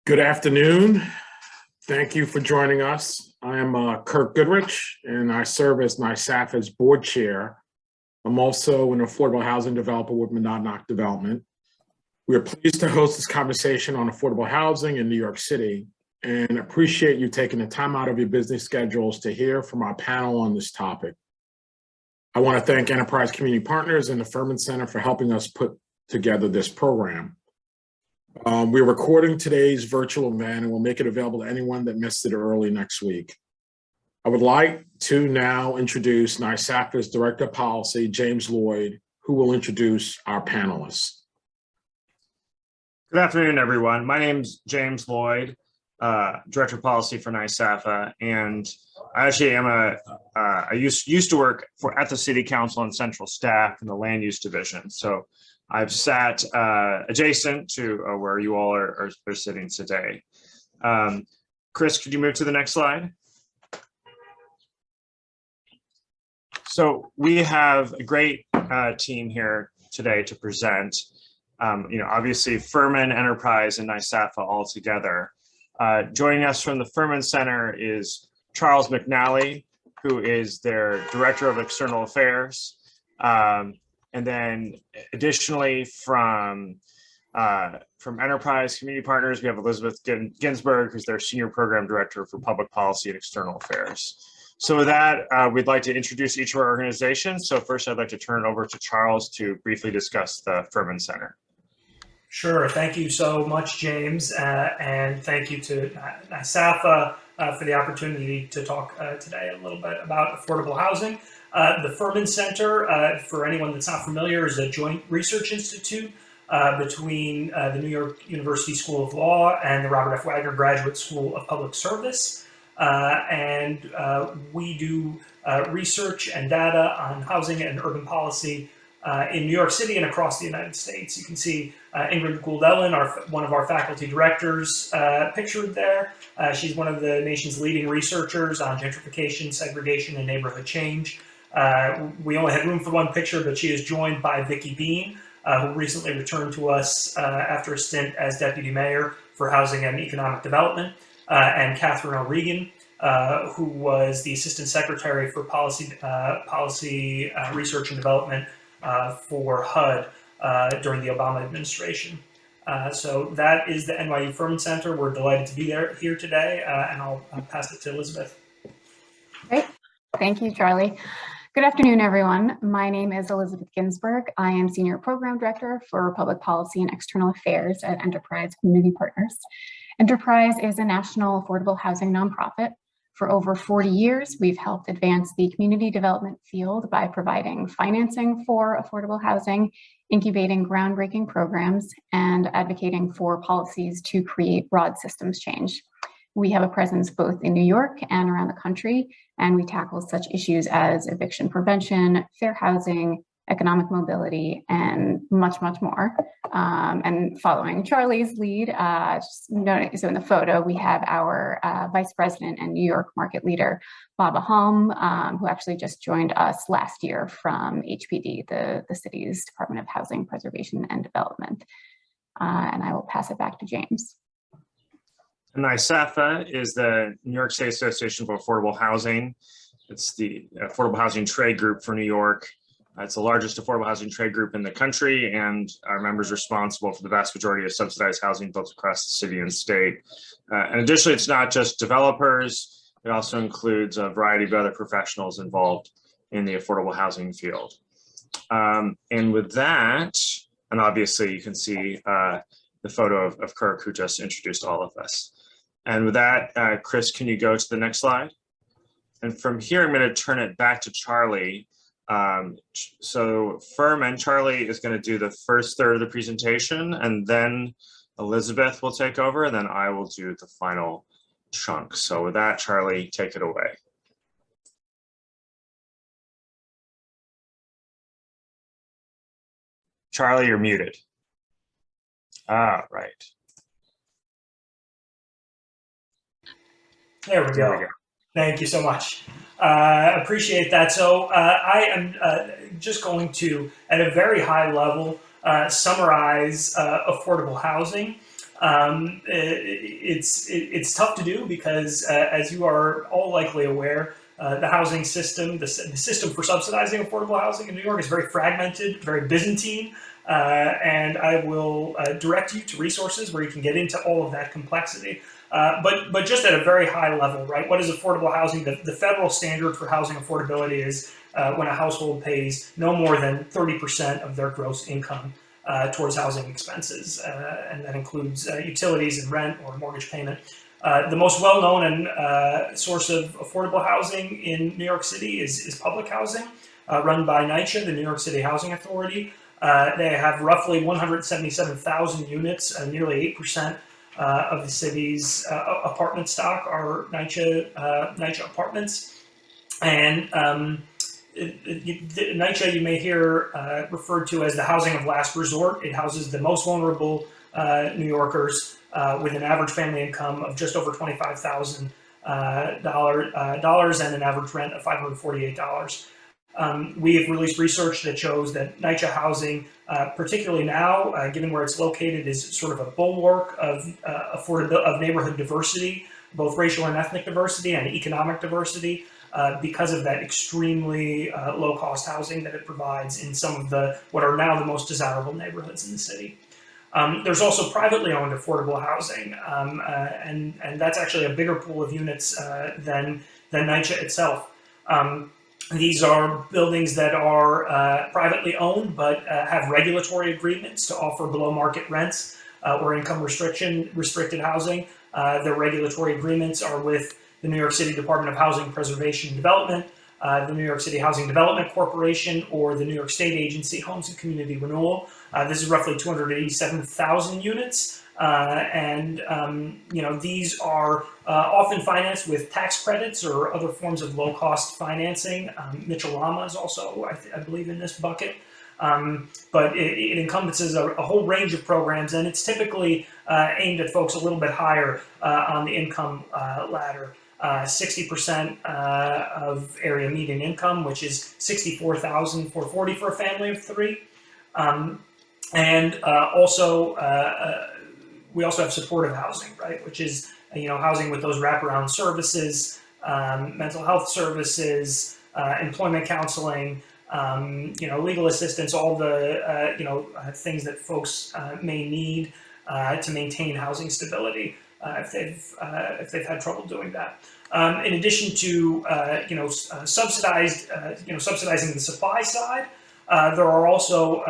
Good afternoon. Thank you for joining us. I am Kirk Goodrich, and I serve as NYSAFAH's board chair. I'm also an affordable housing developer with Monadnock Development. We are pleased to host this conversation on affordable housing in New York City and appreciate you taking the time out of your busy schedules to hear from our panel on this topic. I want to thank Enterprise Community Partners and the Furman Center for helping us put together this program. We're recording today's virtual event and we'll make it available to anyone that missed it early next week. I would like to now introduce NYSAFAH's Director of Policy, James Lloyd, who will introduce our panelists. Good afternoon, everyone. My name's James Lloyd, Director of Policy for NYSAFAH, and I actually am I used to work at the City Council on central staff in the Land Use Division. So I've sat adjacent to where you all are sitting today. Chris, could you move to the next slide? So we have a great team here today to present. Obviously Furman, Enterprise, and NYSAFAH all together. Joining us from the Furman Center is Charles McNally, who is their Director of External Affairs. And then additionally from Enterprise Community Partners, we have Elizabeth Ginsburg, who's their Senior Program Director for Public Policy and External Affairs. So with that, we'd like to introduce each of our organizations. So first, I'd like to turn it over to Charles to briefly discuss the Furman Center. Sure. Thank you so much, James. And thank you to NYSAFAH for the opportunity to talk today a little bit about affordable housing. The Furman Center, for anyone that's not familiar, is a joint research institute between the New York University School of Law and the Robert F. Wagner Graduate School of Public Service. And we do research and data on housing and urban policy in New York City and across the United States. You can see Ingrid Gould-Ellen, one of our faculty directors, pictured there. She's one of the nation's leading researchers on gentrification, segregation, and neighborhood change. We only had room for one picture, but she is joined by Vicki Bean, who recently returned to us after a stint as deputy mayor for housing and economic development, and Catherine O'Regan, who was the assistant secretary for policy research and development for HUD during the Obama administration. So that is the NYU Furman Center. We're delighted to be here today, and I'll pass it to Elizabeth. Great. Thank you, Charlie. Good afternoon, everyone. My name is Elizabeth Ginsburg. I am Senior Program Director for Public Policy and External Affairs at Enterprise Community Partners. Enterprise is a national affordable housing nonprofit. For over 40 years, we've helped advance the community development field by providing financing for affordable housing, incubating groundbreaking programs, and advocating for policies to create broad systems change. We have a presence both in New York and around the country, and we tackle such issues as eviction prevention, fair housing, economic mobility, and much, much more. And following Charlie's lead, so in the photo, we have our Vice President and New York market leader, Baba Halm, who actually just joined us last year from HPD, the city's Department of Housing, Preservation, and Development. And I will pass it back to James. NYSAFAH is the New York State Association for Affordable Housing. It's the affordable housing trade group for New York. It's the largest affordable housing trade group in the country, and our members are responsible for the vast majority of subsidized housing built across the city and state. And additionally, it's not just developers. It also includes a variety of other professionals involved in the affordable housing field. And with that, and obviously you can see the photo of Kirk, who just introduced all of us. And with that, Chris, can you go to the next slide? And from here, I'm going to turn it back to Charlie. So Furman, Charlie is going to do the first third of the presentation, and then Elizabeth will take over, and then I will do the final chunk. So with that, Charlie, take it away. Charlie, you're muted. Ah, right. There we go. Thank you so much. Appreciate that. So I am just going to, at a very high level, summarize affordable housing It's tough to do because, as you are all likely aware, the housing system, the system for subsidizing affordable housing in New York is very fragmented, very Byzantine, and I will direct you to resources where you can get into all of that complexity. But just at a very high level, right? What is affordable housing? The federal standard for housing affordability is when a household pays no more than 30% of their gross income towards housing expenses, and that includes utilities and rent or mortgage payment. The most well-known and source of affordable housing in New York City is public housing, run by NYSAFAH, the New York City Housing Authority. They have roughly 177,000 units, nearly 8% of the city's apartment stock are NYSAFAH apartments. And NYSAFAH you may hear referred to as the housing of last resort. It houses the most vulnerable New Yorkers with an average family income of just over $25,000 and an average rent of $548. We have released research that shows that NYSAFAH housing, particularly now, given where it's located, is sort of a bulwark of neighborhood diversity, both racial and ethnic diversity and economic diversity, because of that extremely low-cost housing that it provides in some of what are now the most desirable neighborhoods in the city. There's also privately owned affordable housing, and that's actually a bigger pool of units than NYSAFAH itself. These are buildings that are privately owned, but have regulatory agreements to offer below market rents or income restricted housing. Their regulatory agreements are with the New York City Department of Housing Preservation and Development, the New York City Housing Development Corporation, or the New York State Agency Homes and Community Renewal. This is roughly 287,000 units. These are often financed with tax credits or other forms of low-cost financing. Mitchell-Lama is also, I believe, in this bucket. But it encompasses a whole range of programs, and it's typically aimed at folks a little bit higher on the income ladder. 60% of area median income, which is $64,440 for a family of three. We also have supportive housing, right, which is housing with those wraparound services, mental health services, employment counseling, legal assistance, all the things that folks may need to maintain housing stability if they've had trouble doing that. In addition to subsidizing the supply side, there are also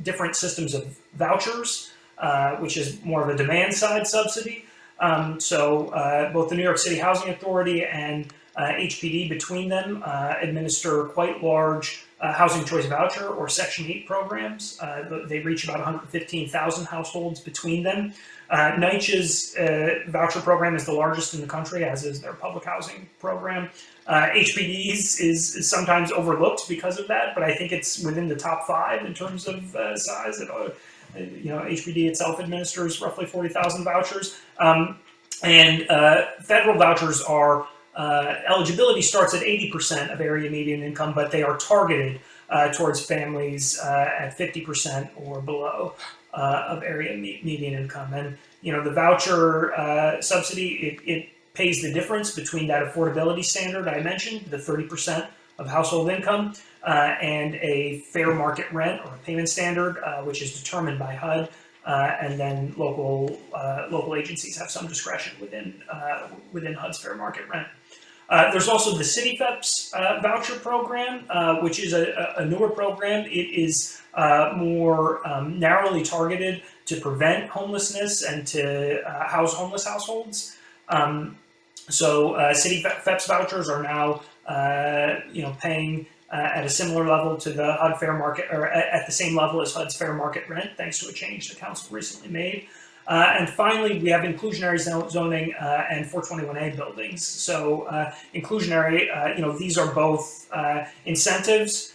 different systems of vouchers, which is more of a demand side subsidy. Both the New York City Housing Authority and HPD between them administer quite large housing choice voucher or Section 8 programs. They reach about 115,000 households between them. NYSHA's voucher program is the largest in the country, as is their public housing program. HPD's is sometimes overlooked because of that, but I think it's within the top 5 in terms of size. HPD itself administers roughly 40,000 vouchers. Federal vouchers are, eligibility starts at 80% of area median income, but they are targeted towards families at 50% or below of area median income. And, the voucher subsidy, it pays the difference between that affordability standard I mentioned, the 30% of household income, and a fair market rent or a payment standard, which is determined by HUD, and then local agencies have some discretion within HUD's fair market rent. There's also the City FEPS voucher program, which is a newer program. It is more narrowly targeted to prevent homelessness and to house homeless households. City FEPS vouchers are now, paying at a similar level to the HUD fair market, or at the same level as HUD's fair market rent, thanks to a change the council recently made. And finally, we have inclusionary zoning and 421A buildings. So inclusionary, these are both incentives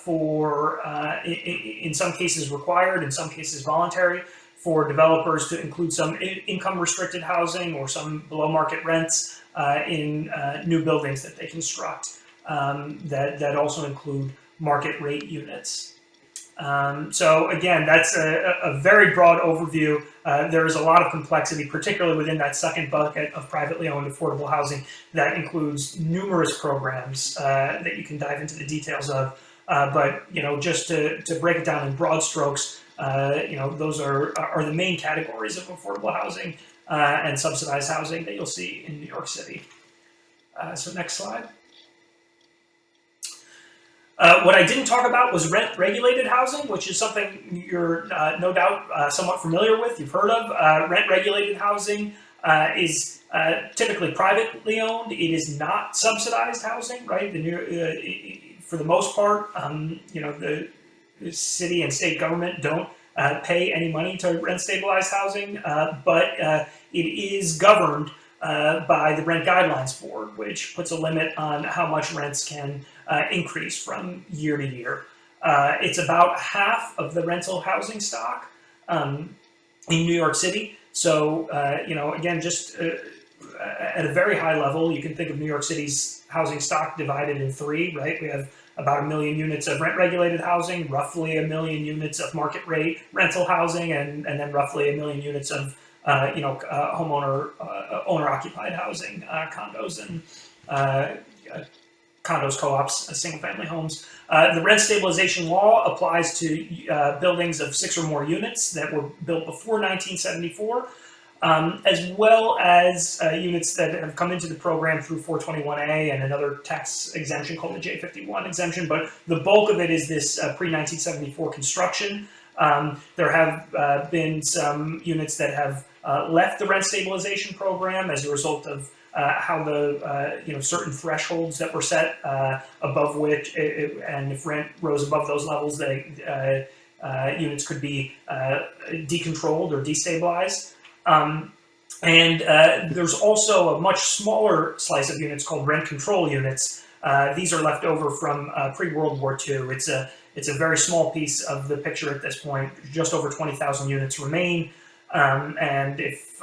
for, in some cases required, in some cases voluntary, for developers to include some income restricted housing or some below market rents in new buildings that they construct that also include market rate units. So again, that's a very broad overview. There is a lot of complexity, particularly within that second bucket of privately owned affordable housing that includes numerous programs that you can dive into the details of. But just to break it down in broad strokes, those are the main categories of affordable housing and subsidized housing that you'll see in New York City. So next slide. What I didn't talk about was rent-regulated housing, which is something you're no doubt somewhat familiar with, you've heard of. Rent-regulated housing is typically privately owned. It is not subsidized housing, right? For the most part, the city and state government don't pay any money to rent-stabilized housing, but it is governed by the Rent Guidelines Board, which puts a limit on how much rents can increase from year to year. It's about half of the rental housing stock in New York City. So, again, just at a very high level, you can think of New York City's housing stock divided in three, right? We have about 1 million units of rent-regulated housing, roughly 1 million units of market rate rental housing, and then roughly 1 million units of owner-occupied housing, condos and condos, co-ops, single-family homes. The rent stabilization law applies to buildings of 6 or more units that were built before 1974, as well as units that have come into the program through 421A and another tax exemption called the J51 exemption. But the bulk of it is this pre-1974 construction. There have been some units that have left the rent stabilization program as a result of how the certain thresholds that were set above which, and if rent rose above those levels, units could be decontrolled or destabilized. And there's also a much smaller slice of units called rent control units. These are left over from pre-World War II. It's a very small piece of the picture at this point. Just over 20,000 units remain, and if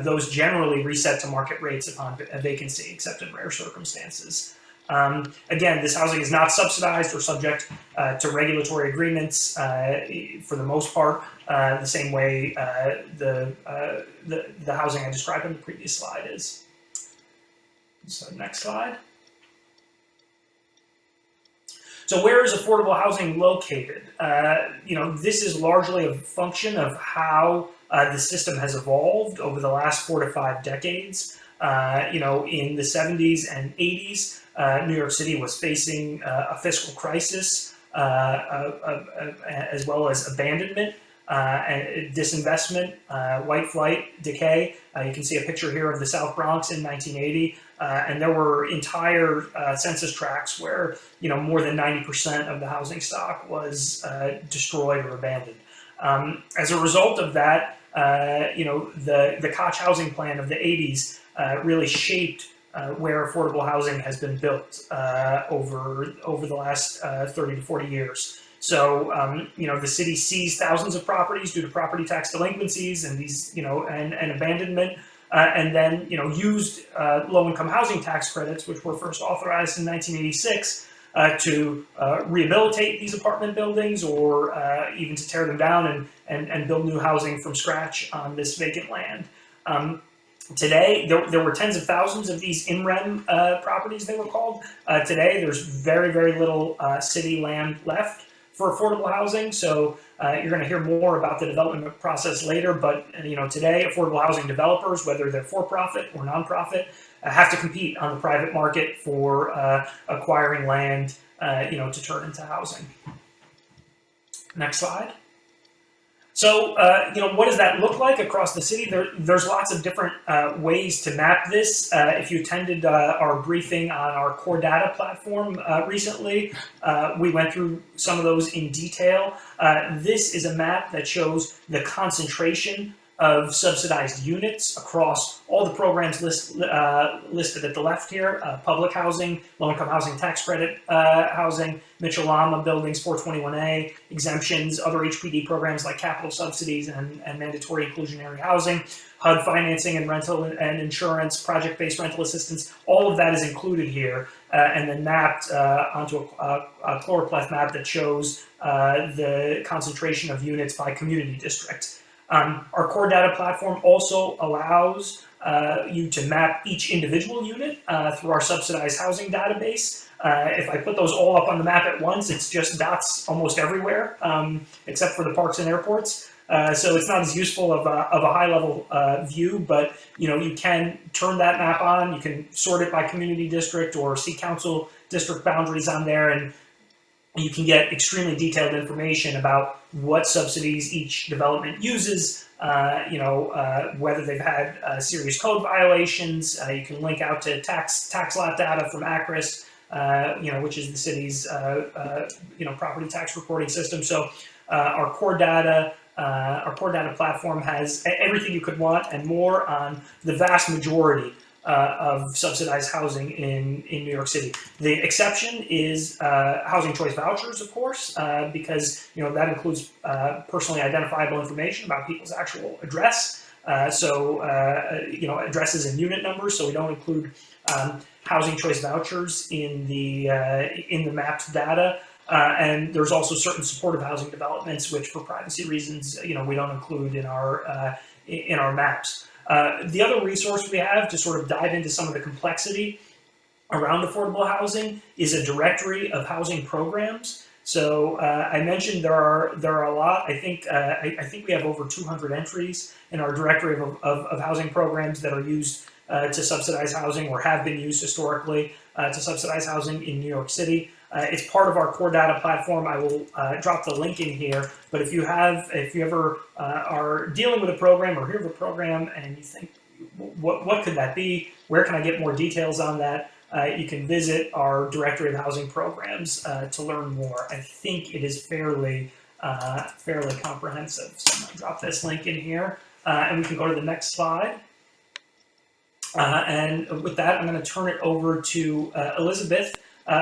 those generally reset to market rates upon a vacancy, except in rare circumstances. Again, this housing is not subsidized or subject to regulatory agreements for the most part, the same way the housing I described in the previous slide is. So next slide. So where is affordable housing located? This is largely a function of how the system has evolved over the last 4 to 5 decades. In the 70s and 80s, New York City was facing a fiscal crisis as well as abandonment, and disinvestment, white flight, decay. You can see a picture here of the South Bronx in 1980, and there were entire census tracts where more than 90% of the housing stock was destroyed or abandoned. As a result of that, the Koch housing plan of the 80s really shaped where affordable housing has been built over the last 30 to 40 years. So, the city seized thousands of properties due to property tax delinquencies and these, and abandonment, and then, used low-income housing tax credits, which were first authorized in 1986, to rehabilitate these apartment buildings or even to tear them down and build new housing from scratch on this vacant land. Today, there were tens of thousands of these in-rem properties, they were called. Today, there's very, very little city land left for affordable housing. So you're going to hear more about the development process later. But today, affordable housing developers, whether they're for-profit or nonprofit, have to compete on the private market for acquiring land, to turn into housing. Next slide. So, what does that look like across the city? There's lots of different ways to map this. If you attended our briefing on our core data platform recently, we went through some of those in detail. This is a map that shows the concentration of subsidized units across all the programs listed at the left here: public housing, low-income housing tax credit housing, Mitchell-Lama buildings, 421A, exemptions, other HPD programs like capital subsidies and mandatory inclusionary housing, HUD financing and rental and insurance, project-based rental assistance. All of that is included here. and then mapped onto a chloropleth map that shows the concentration of units by community district. Our core data platform also allows you to map each individual unit through our subsidized housing database. If I put those all up on the map at once, it's just dots almost everywhere, except for the parks and airports. So it's not as useful of a high-level view, but you can turn that map on. You can sort it by community district or see council district boundaries on there, and you can get extremely detailed information about what subsidies each development uses. Whether they've had serious code violations. You can link out to tax lot data from ACRIS, which is the city's property tax reporting system. So our core data platform has everything you could want and more on the vast majority of subsidized housing in New York City. The exception is housing choice vouchers, of course, because that includes personally identifiable information about people's actual address. Addresses and unit numbers. So we don't include housing choice vouchers in the mapped data. And there's also certain supportive housing developments, which for privacy reasons, we don't include in our maps. The other resource we have to sort of dive into some of the complexity around affordable housing is a directory of housing programs. So I mentioned there are a lot. I think we have over 200 entries in our directory of housing programs that are used to subsidize housing or have been used historically to subsidize housing in New York City. It's part of our core data platform. I will drop the link in here. But if you ever are dealing with a program or hear of a program and you think, what could that be? Where can I get more details on that? You can visit our directory of housing programs to learn more. I think it is fairly comprehensive. So I'm going to drop this link in here, and we can go to the next slide. And with that, I'm going to turn it over to Elizabeth,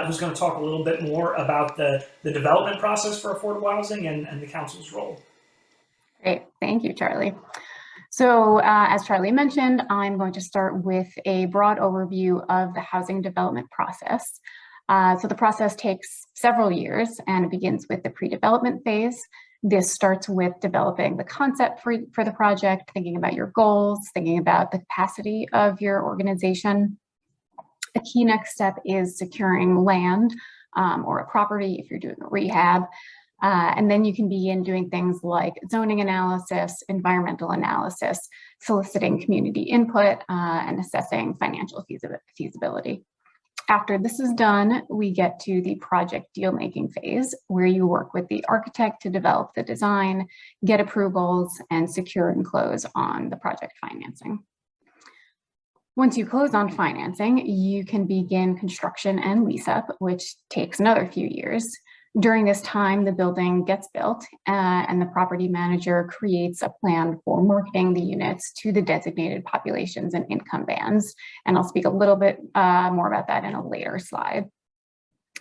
who's going to talk a little bit more about the development process for affordable housing and the council's role. Great, thank you, Charlie. So as Charlie mentioned, I'm going to start with a broad overview of the housing development process. So the process takes several years and it begins with the pre-development phase. This starts with developing the concept for the project, thinking about your goals, thinking about the capacity of your organization. A key next step is securing land or a property if you're doing a rehab. And then you can begin doing things like zoning analysis, environmental analysis, soliciting community input, and assessing financial feasibility. After this is done, we get to the project deal-making phase, where you work with the architect to develop the design, get approvals, and secure and close on the project financing. Once you close on financing, you can begin construction and lease up, which takes another few years. During this time, the building gets built and the property manager creates a plan for marketing the units to the designated populations and income bands. And I'll speak a little bit more about that in a later slide.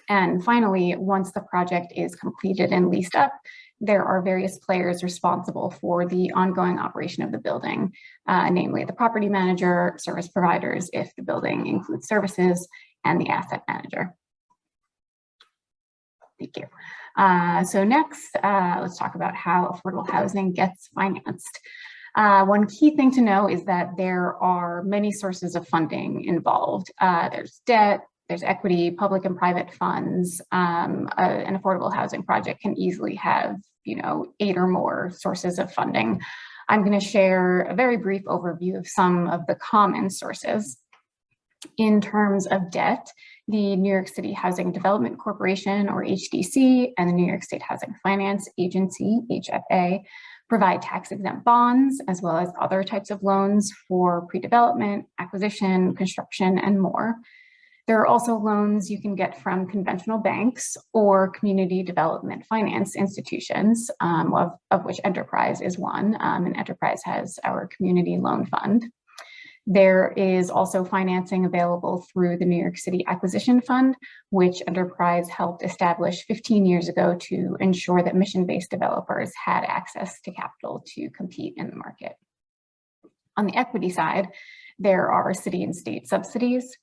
And finally, once the project is completed and leased up, there are various players responsible for the ongoing operation of the building, namely the property manager, service providers, if the building includes services, and the asset manager. Thank you. So next, let's talk about how affordable housing gets financed. One key thing to know is that there are many sources of funding involved. There's debt, there's equity, public and private funds. An affordable housing project can easily have, 8 or more sources of funding. I'm going to share a very brief overview of some of the common sources. In terms of debt, the New York City Housing Development Corporation, or HDC, and the New York State Housing Finance Agency, HFA, provide tax-exempt bonds, as well as other types of loans for pre-development, acquisition, construction, and more. There are also loans you can get from conventional banks or community development finance institutions, of which Enterprise is one, and Enterprise has our community loan fund. There is also financing available through the New York City Acquisition Fund, which Enterprise helped establish 15 years ago to ensure that mission-based developers had access to capital to compete in the market. On the equity side, there are city and state subsidies.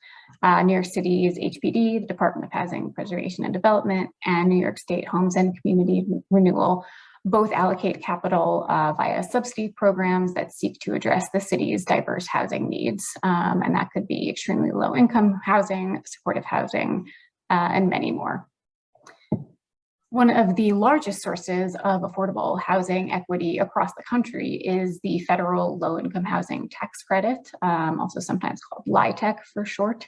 New York City's HPD, the Department of Housing Preservation and Development, and New York State Homes and Community Renewal both allocate capital via subsidy programs that seek to address the city's diverse housing needs. And that could be extremely low income housing, supportive housing, and many more. One of the largest sources of affordable housing equity across the country is the federal low-income housing tax credit, also sometimes called LIHTC for short.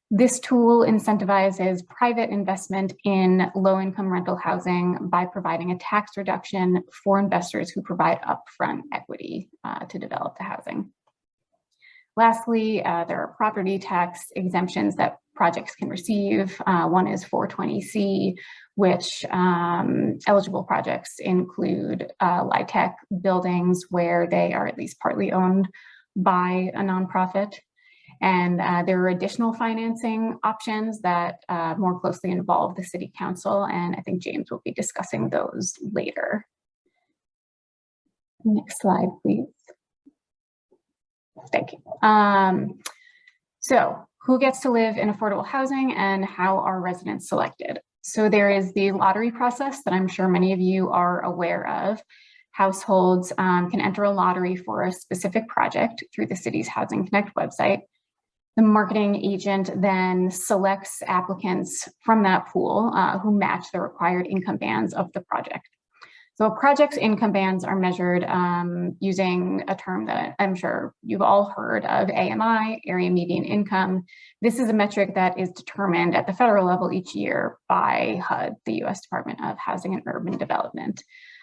This tool incentivizes private investment in low-income rental housing by providing a tax reduction for investors who provide upfront equity to develop the housing. Lastly, there are property tax exemptions that projects can receive. One is 420C, which eligible projects include LIHTC buildings where they are at least partly owned by a nonprofit. And there are additional financing options that more closely involve the City Council, and I think James will be discussing those later. Next slide, please. Thank you. So who gets to live in affordable housing and how are residents selected? So there is the lottery process that I'm sure many of you are aware of. Households can enter a lottery for a specific project through the city's Housing Connect website. The marketing agent then selects applicants from that pool who match the required income bands of the project. So a project's income bands are measured using a term that I'm sure you've all heard of, AMI, Area Median Income. This is a metric that is determined at the federal level each year by HUD, the U.S. Department of Housing and Urban Development.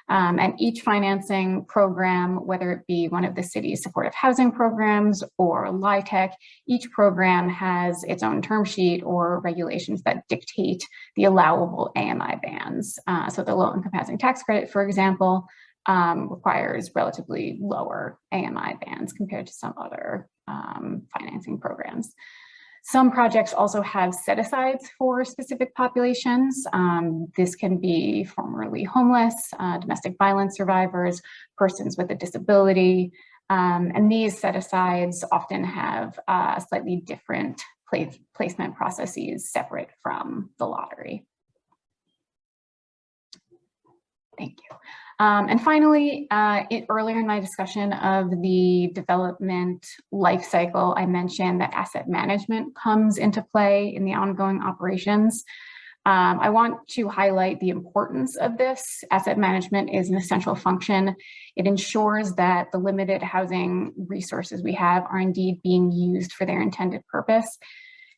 And each financing program, whether it be one of the city's supportive housing programs or LIHTC, each program has its own term sheet or regulations that dictate the allowable AMI bands. So the low-income housing tax credit, for example, requires relatively lower AMI bands compared to some other financing programs. Some projects also have set-asides for specific populations. This can be formerly homeless, domestic violence survivors, persons with a disability, and these set-asides often have slightly different placement processes separate from the lottery. Thank you. And finally, earlier in my discussion of the development life cycle, I mentioned that asset management comes into play in the ongoing operations. I want to highlight the importance of this. Asset management is an essential function. It ensures that the limited housing resources we have are indeed being used for their intended purpose.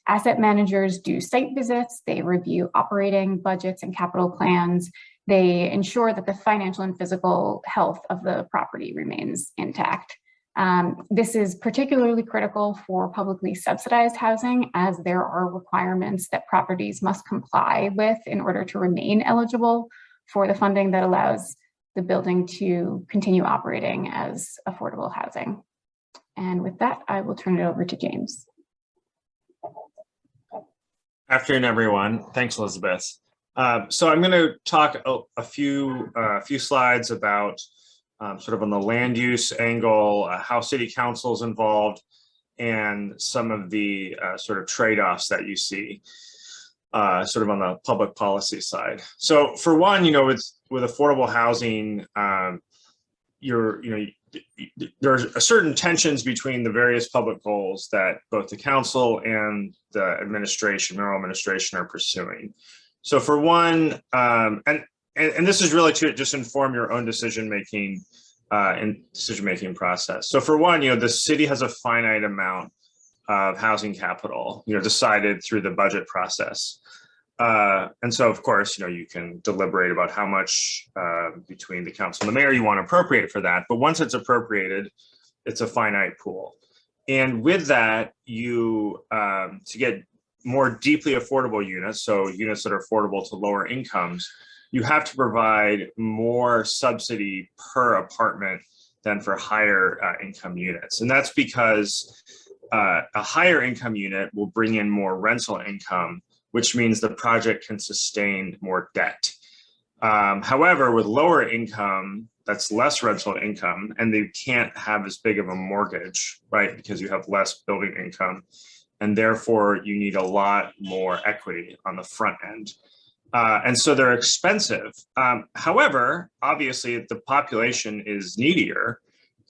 Asset managers do site visits, they review operating budgets and capital plans. They ensure that the financial and physical health of the property remains intact. This is particularly critical for publicly subsidized housing, as there are requirements that properties must comply with in order to remain eligible for the funding that allows the building to continue operating as affordable housing. And with that, I will turn it over to James. Afternoon, everyone. Thanks, Elizabeth. So I'm going to talk a few slides about sort of on the land use angle, how city council is involved, and some of the sort of trade-offs that you see sort of on the public policy side. So for one, with affordable housing, there's certain tensions between the various public goals that both the council and the mayoral administration are pursuing. So for one, and this is really to just inform your own decision-making process. So for one, the city has a finite amount of housing capital, decided through the budget process. And so of course, you can deliberate about how much between the council and the mayor you want to appropriate for that. But once it's appropriated, it's a finite pool. And with that, to get more deeply affordable units, so units that are affordable to lower incomes, you have to provide more subsidy per apartment than for higher income units. And that's because a higher income unit will bring in more rental income, which means the project can sustain more debt. However, with lower income that's less rental income, and they can't have as big of a mortgage, right? Because you have less building income, and therefore you need a lot more equity on the front end. And so they're expensive. However, obviously the population is needier,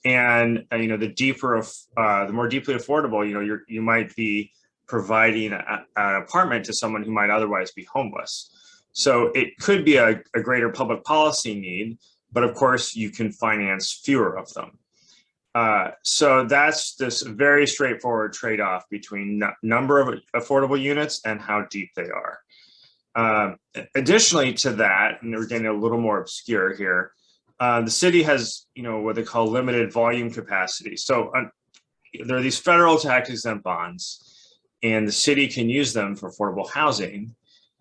and the more deeply affordable, you might be providing an apartment to someone who might otherwise be homeless. So it could be a greater public policy need, but of course you can finance fewer of them. So that's this very straightforward trade-off between number of affordable units and how deep they are. Additionally to that, and we're getting a little more obscure here, the city has, what they call limited volume capacity. So there are these federal tax-exempt bonds, and the city can use them for affordable housing,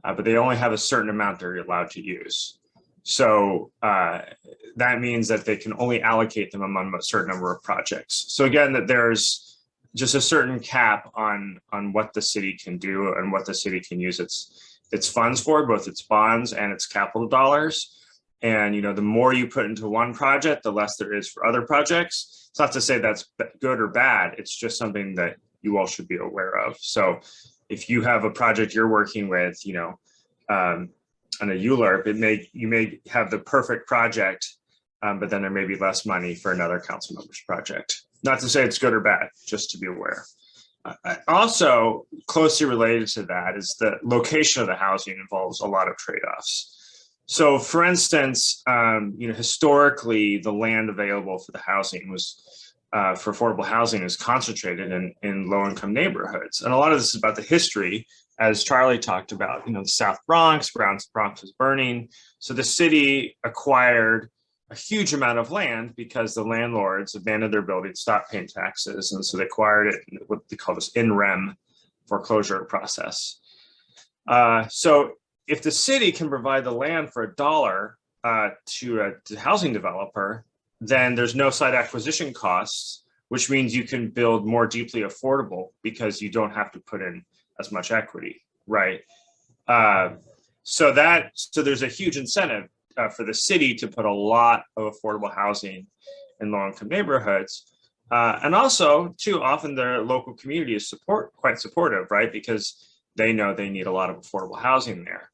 but they only have a certain amount they're allowed to use. So that means that they can only allocate them among a certain number of projects. So again, that there's just a certain cap on what the city can do and what the city can use its funds for, both its bonds and its capital dollars. And the more you put into one project, the less there is for other projects. It's not to say that's good or bad. It's just something that you all should be aware of. So if you have a project you're working with, on a ULURP, you may have the perfect project, but then there may be less money for another council member's project. Not to say it's good or bad, just to be aware. Also, closely related to that is the location of the housing involves a lot of trade-offs. So for instance, historically, the land available for the housing was for affordable housing is concentrated in low-income neighborhoods. And a lot of this is about the history, as Charlie talked about, the South Bronx, Bronx was burning. So the city acquired a huge amount of land because the landlords abandoned their buildings, stopped paying taxes. And so they acquired it in what they call this in rem foreclosure process. So if the city can provide the land for $1 to a housing developer, then there's no site acquisition costs, which means you can build more deeply affordable because you don't have to put in as much equity, right? So there's a huge incentive for the city to put a lot of affordable housing in low-income neighborhoods. And also, too, often the local community is quite supportive, right? Because they know they need a lot of affordable housing there.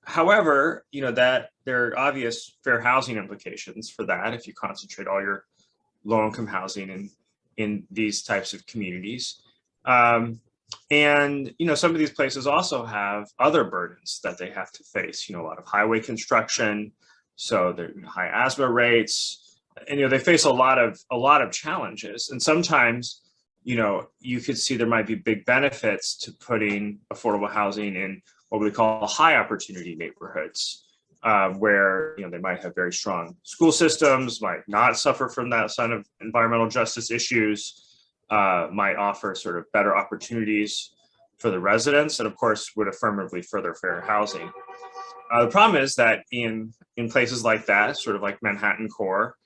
However, that there are obvious fair housing implications for that if you concentrate all your low-income housing in these types of communities. And some of these places also have other burdens that they have to face. A lot of highway construction, so there are high asthma rates, and they face a lot of challenges. And sometimes, you could see there might be big benefits to putting affordable housing in what we call high opportunity neighborhoods, where they might have very strong school systems, might not suffer from that kind of environmental justice issues. Might offer sort of better opportunities for the residents, and of course would affirmatively further fair housing. The problem is that in places like that, sort of like Manhattan core,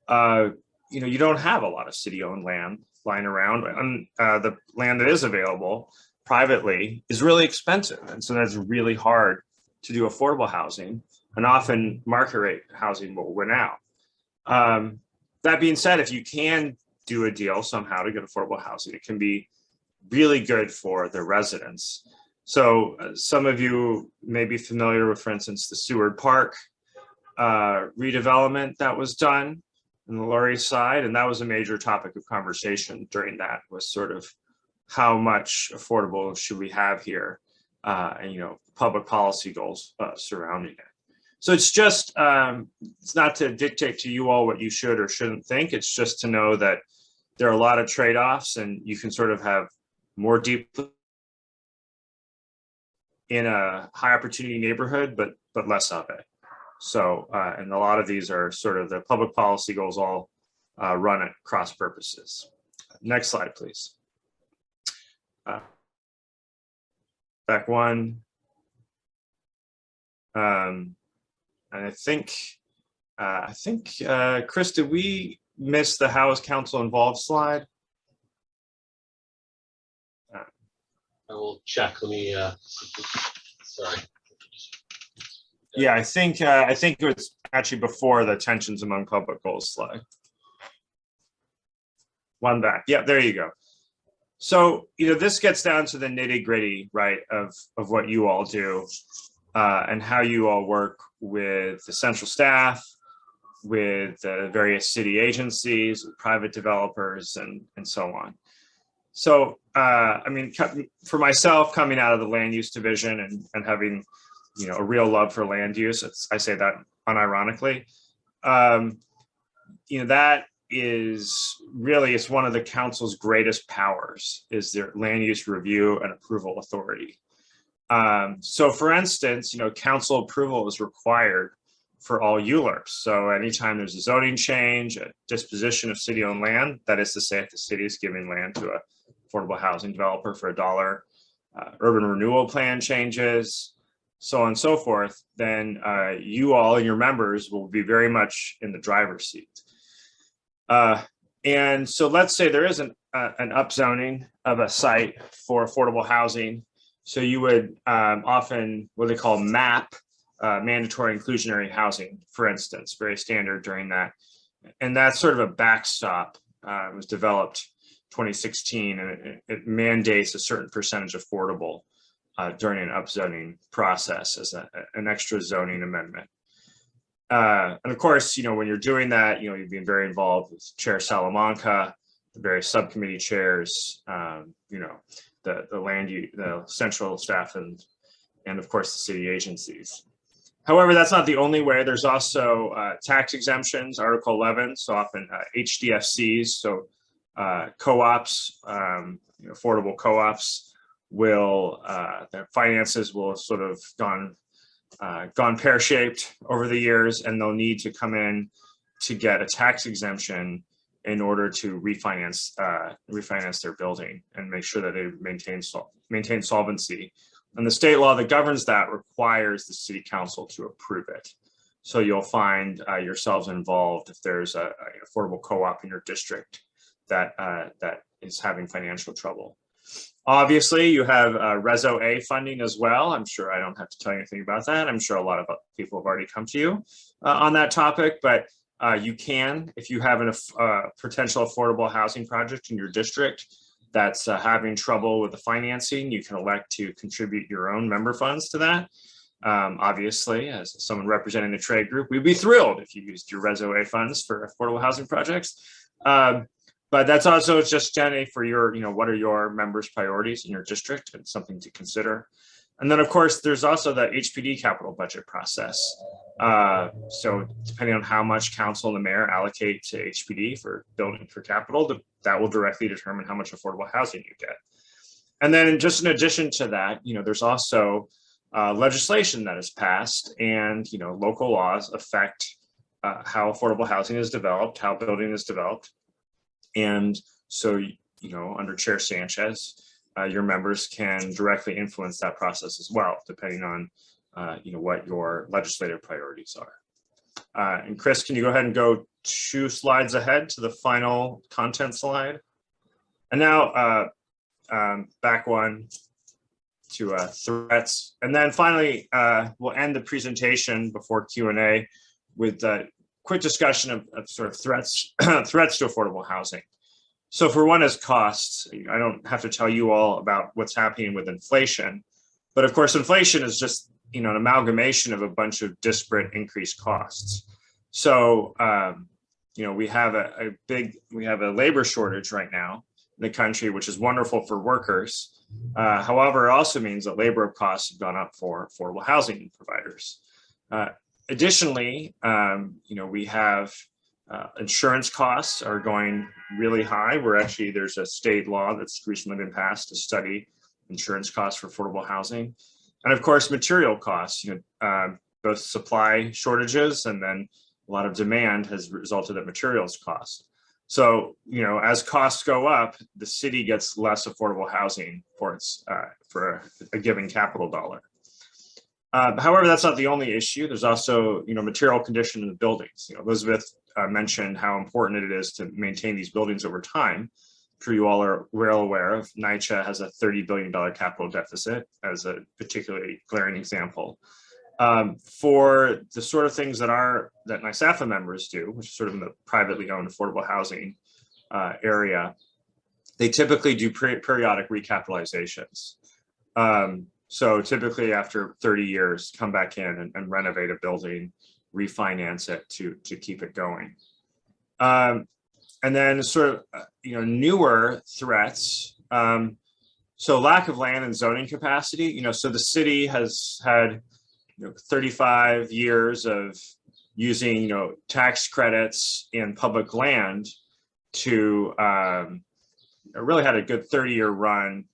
you don't have a lot of city-owned land lying around, and the land that is available privately is really expensive, and so that's really hard to do affordable housing, and often market rate housing will win out. That being said, if you can do a deal somehow to get affordable housing, it can be really good for the residents. So some of you may be familiar with, for instance, the Seward Park redevelopment that was done on the Lower East Side, and that was a major topic of conversation during that, was sort of how much affordable should we have here, and public policy goals surrounding it. So it's just, it's not to dictate to you all what you should or shouldn't think. It's just to know that there are a lot of trade-offs, and you can sort of have more deep in a high opportunity neighborhood, but less of it. So, and a lot of these are sort of the public policy goals all run at cross purposes. Next slide, please. Back one. And I think, Chris, did we miss the how is council involved slide? I will check. Let me, sorry. Yeah, I think it was actually before the tensions among public goals slide. One back. Yeah, there you go. So, this gets down to the nitty gritty, right, of what you all do and how you all work with the central staff, with the various city agencies, with private developers, and so on. So, I mean, for myself, coming out of the land use division and having, a real love for land use, I say that unironically, that is really, it's one of the council's greatest powers is their land use review and approval authority. So for instance, council approval is required for all ULURPs. So anytime there's a zoning change, a disposition of city-owned land, that is to say, if the city is giving land to a affordable housing developer for $1, urban renewal plan changes, so on and so forth, then you all and your members will be very much in the driver's seat. And so let's say there is an upzoning of a site for affordable housing. So you would often what they call MAP, mandatory inclusionary housing, for instance, very standard during that. And that's sort of a backstop. It was developed 2016, and it mandates a certain percentage affordable during an upzoning process as an extra zoning amendment. And of course, when you're doing that, you've been very involved with Chair Salamanca, the various subcommittee chairs, the central staff, and of course the city agencies. However, that's not the only way. There's also tax exemptions, Article 11, so often HDFCs, so co-ops, affordable co-ops will, their finances will have sort of gone pear-shaped over the years, and they'll need to come in to get a tax exemption in order to refinance their building and make sure that they maintain solvency. And the state law that governs that requires the city council to approve it. So you'll find yourselves involved if there's an affordable co-op in your district that is having financial trouble. Obviously, you have Reso A funding as well. I'm sure I don't have to tell you anything about that. I'm sure a lot of people have already come to you on that topic, but you can, if you have a potential affordable housing project in your district that's having trouble with the financing, you can elect to contribute your own member funds to that. Obviously, as someone representing the trade group, we'd be thrilled if you used your Reso A funds for affordable housing projects. But that's also just, Jenny, for your, what are your members' priorities in your district, and something to consider. And then, of course, there's also the HPD capital budget process. So depending on how much council and the mayor allocate to HPD for building for capital, that will directly determine how much affordable housing you get. And then just in addition to that, there's also legislation that is passed, and, local laws affect how affordable housing is developed, how building is developed. And so, under Chair Sanchez, your members can directly influence that process as well, depending on, what your legislative priorities are. And Chris, can you go ahead and go 2 slides ahead to the final content slide? And now back one to threats. And then finally, we'll end the presentation before Q&A with quick discussion of sort of threats to affordable housing. So for one is costs. I don't have to tell you all about what's happening with inflation, but of course inflation is just an amalgamation of a bunch of disparate increased costs. So we have a labor shortage right now in the country, which is wonderful for workers. However, it also means that labor costs have gone up for affordable housing providers. Additionally, we have insurance costs are going really high. There's a state law that's recently been passed to study insurance costs for affordable housing. And of course, material costs, both supply shortages and then a lot of demand has resulted in materials costs. So, as costs go up, the city gets less affordable housing for a given capital dollar. However, that's not the only issue. There's also, material condition in the buildings. Elizabeth mentioned how important it is to maintain these buildings over time. I'm sure you all are well aware of NYCHA has a $30 billion capital deficit as a particularly glaring example. For the sort of things that NYSAFAH members do, which is sort of in the privately owned affordable housing area, they typically do periodic recapitalizations. So typically after 30 years, come back in and renovate a building, refinance it to keep it going. And then sort of, newer threats. So lack of land and zoning capacity, so the city has had 35 years of using, tax credits in public land to really had a good 30-year run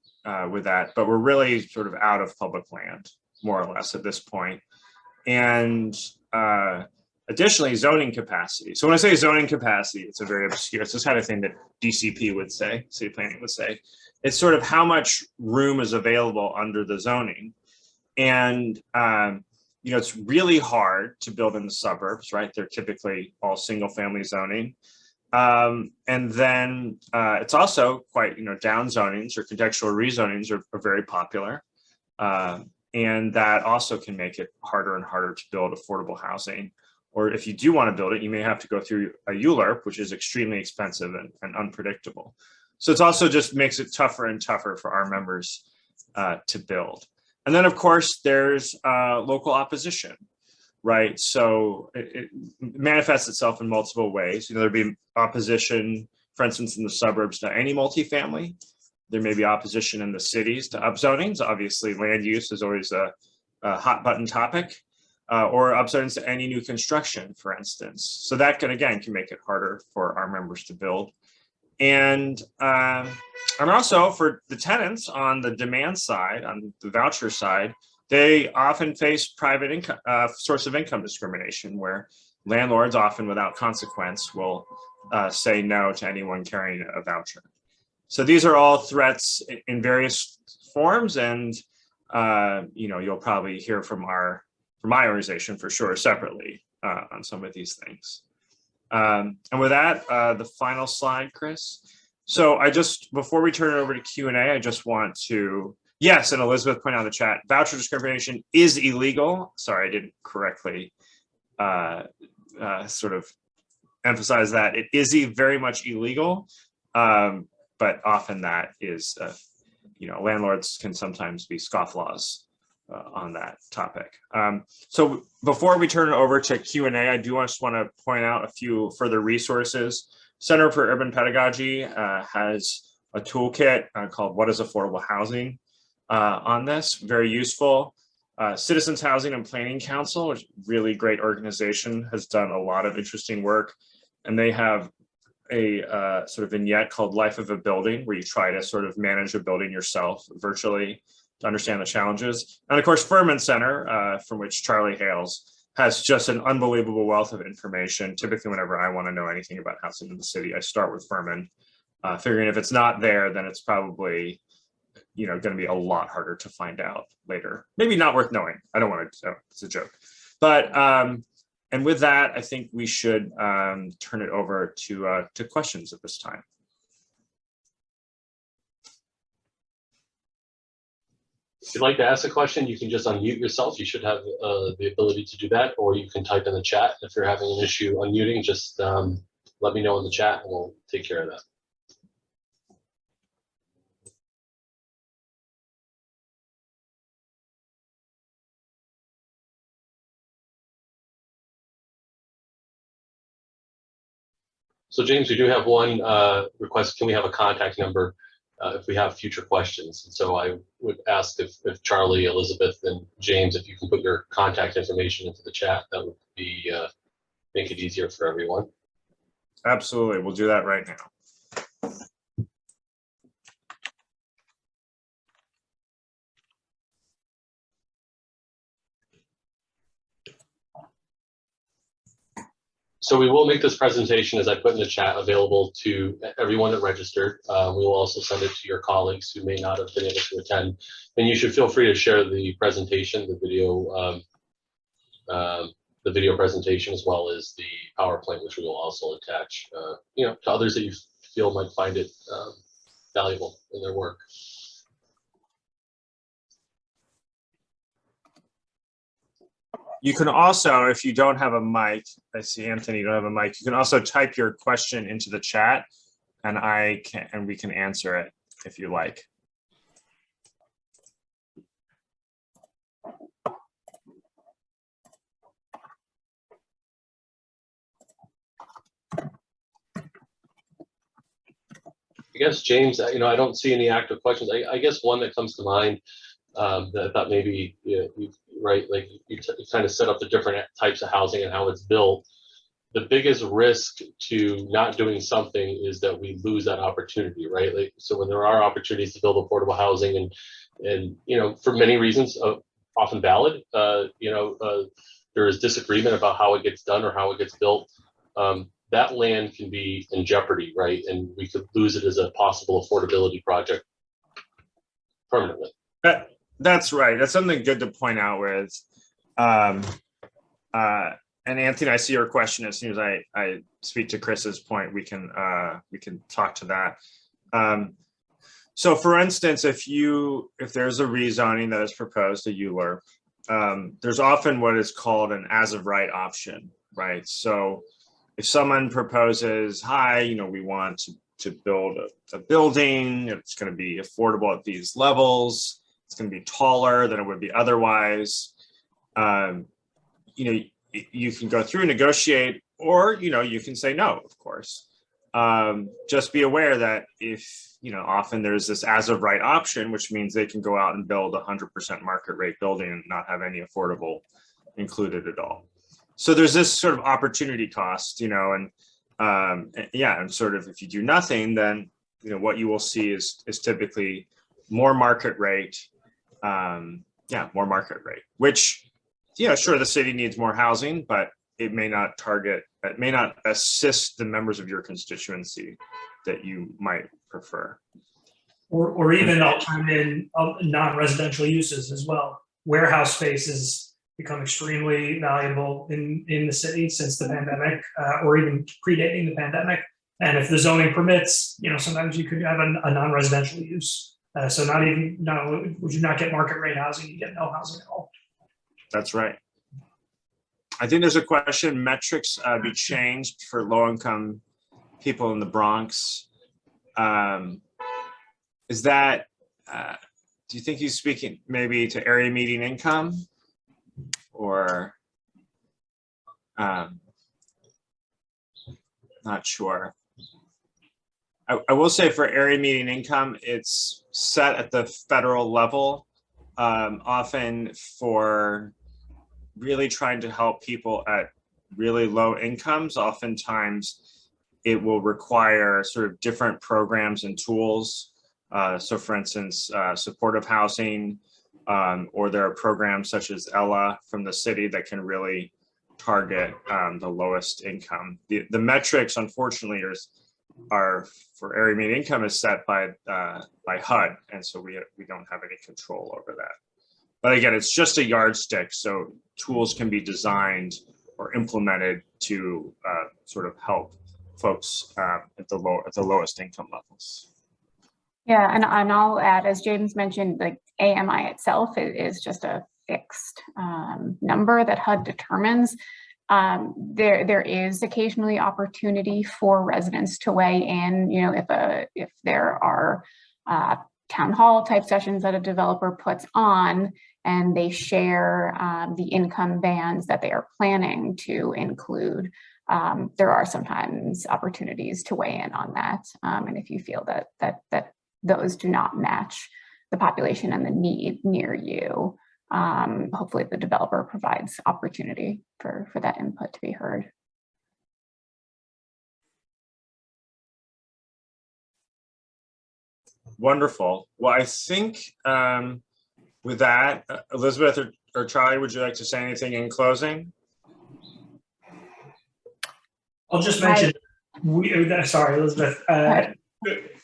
with that, but we're really sort of out of public land, more or less at this point. And additionally, zoning capacity. So when I say zoning capacity, it's a very obscure, it's this kind of thing that DCP would say, city planning would say. It's sort of how much room is available under the zoning. And it's really hard to build in the suburbs, right? They're typically all single family zoning. And then it's also quite, down zonings or contextual rezonings are very popular. And that also can make it harder and harder to build affordable housing. Or if you do want to build it, you may have to go through a ULURP, which is extremely expensive and unpredictable. So it's also just makes it tougher and tougher for our members to build. And then, of course, there's local opposition, right? So it manifests itself in multiple ways. There'd be opposition, for instance, in the suburbs to any multifamily. There may be opposition in the cities to upzonings. Obviously, land use is always a hot button topic, or upzonings to any new construction, for instance. So that can make it harder for our members to build. And also for the tenants on the demand side, on the voucher side, they often face private income, source of income discrimination, where landlords often without consequence will say no to anyone carrying a voucher. So these are all threats in various forms, and you'll probably hear from my organization for sure separately on some of these things. And with that, the final slide, Chris. So before we turn it over to Q&A, I just want to, yes, and Elizabeth pointed out in the chat, voucher discrimination is illegal. Sorry, I didn't correctly sort of emphasize that. It is very much illegal, but often that is, landlords can sometimes be scofflaws on that topic. So before we turn it over to Q&A, I just want to point out a few further resources. Center for Urban Pedagogy has a toolkit called What is Affordable Housing on this, very useful. Citizens Housing and Planning Council, which is a really great organization, has done a lot of interesting work. And they have a sort of vignette called Life of a Building, where you try to sort of manage a building yourself virtually to understand the challenges. And of course, Furman Center, from which Charlie hails, has just an unbelievable wealth of information. Typically, whenever I want to know anything about housing in the city, I start with Furman, figuring if it's not there, then it's probably going to be a lot harder to find out later. Maybe not worth knowing. I don't want to, it's a joke. But, and with that, I think we should turn it over to questions at this time. If you'd like to ask a question, you can just unmute yourself. You should have the ability to do that, or you can type in the chat. If you're having an issue unmuting, just let me know in the chat and we'll take care of that. So James, we do have one request. Can we have a contact number if we have future questions? And so I would ask if Charlie, Elizabeth, and James, if you can put your contact information into the chat, that would be make it easier for everyone. Absolutely, we'll do that right now. So we will make this presentation, as I put in the chat, available to everyone that registered. We will also send it to your colleagues who may not have been able to attend. And you should feel free to share the presentation, the video presentation, as well as the PowerPoint, which we will also attach, to others that you feel might find it valuable in their work. You can also, if you don't have a mic, I see Anthony, you don't have a mic, you can also type your question into the chat and we can answer it if you like. I guess, James, I don't see any active questions. I guess one that comes to mind that I thought maybe you right, like you kind of set up the different types of housing and how it's built. The biggest risk to not doing something is that we lose that opportunity, right? Like, so when there are opportunities to build affordable housing and for many reasons, often valid, there is disagreement about how it gets done or how it gets built. That land can be in jeopardy, right? And we could lose it as a possible affordability project permanently. That's right. That's something good to point out with. And Anthony, I see your question. As soon as I speak to Chris's point, we can talk to that. So for instance, if there's a rezoning that is proposed to ULURP, there's often what is called an as of right option, right? So if someone proposes, hi, we want to build a building, it's going to be affordable at these levels, it's going to be taller than it would be otherwise, you can go through and negotiate, or you can say no, of course. Just be aware that if often there's this as of right option, which means they can go out and build 100% market rate building and not have any affordable included at all. So there's this sort of opportunity cost, and sort of if you do nothing, then what you will see is typically more market rate, more market rate, which sure, the city needs more housing, but it may not assist the members of your constituency that you might prefer. Or even I'll chime in non-residential uses as well. Warehouse spaces become extremely valuable in the city since the pandemic, or even predating the pandemic. And if the zoning permits, sometimes you could have a non-residential use. So not only would you not get market rate housing, you get no housing at all. That's right. I think there's a question, metrics be changed for low-income people in the Bronx. Is that, do you think he's speaking maybe to area median income? Or, not sure. I will say for area median income, it's set at the federal level, often for really trying to help people at really low incomes. Oftentimes it will require sort of different programs and tools. So for instance, supportive housing, or there are programs such as Ella from the city that can really target the lowest income. The metrics, unfortunately, are for area median income is set by HUD, and so we don't have any control over that. But again, it's just a yardstick, so tools can be designed or implemented to sort of help folks at the lowest income levels. Yeah, and I'll add, as James mentioned, like AMI itself is just a fixed number that HUD determines. There is occasionally opportunity for residents to weigh in. If there are town hall type sessions that a developer puts on and they share the income bands that they are planning to include, there are sometimes opportunities to weigh in on that. And if you feel that those do not match the population and the need near you, hopefully the developer provides opportunity for that input to be heard. Wonderful. Well, I think with that, Elizabeth or Charlie, would you like to say anything in closing? I'll just mention, sorry, Elizabeth.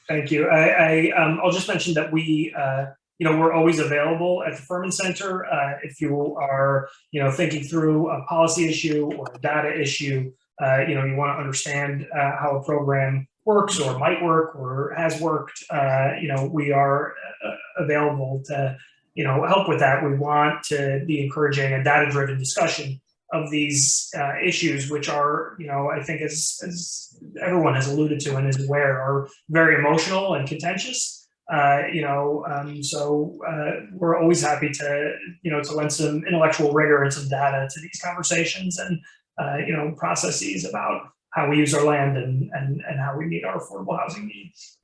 Thank you. I'll just mention that we're always available at the Furman Center. If you are, thinking through a policy issue or a data issue, you want to understand how a program works or might work or has worked, we are available to help with that. We want to be encouraging a data-driven discussion of these issues, which are, I think as everyone has alluded to and is aware, are very emotional and contentious. So we're always happy to, to lend some intellectual rigor and some data to these conversations and, processes about how we use our land and how we meet our affordable housing needs.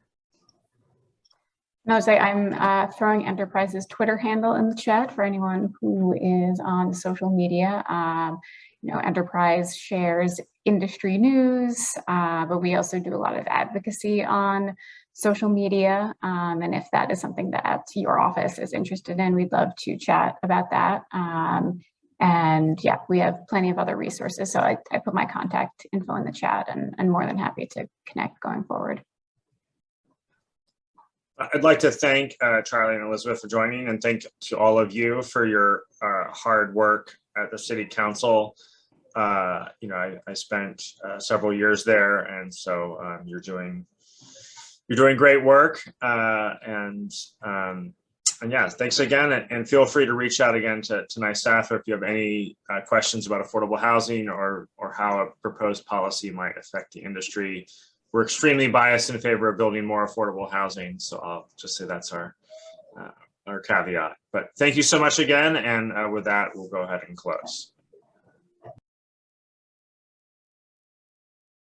No, I'm throwing Enterprise's Twitter handle in the chat for anyone who is on social media. Enterprise shares industry news, but we also do a lot of advocacy on social media. And if that is something that your office is interested in, we'd love to chat about that. And yeah, we have plenty of other resources. So I put my contact info in the chat and more than happy to connect going forward. I'd like to thank Charlie and Elizabeth for joining, and thank to all of you for your hard work at the City Council. I spent several years there, and so you're doing great work. And yeah, thanks again, and feel free to reach out again to NYSAFAH if you have any questions about affordable housing or how a proposed policy might affect the industry. We're extremely biased in favor of building more affordable housing, so I'll just say that's our caveat. But thank you so much again, and with that, we'll go ahead and close.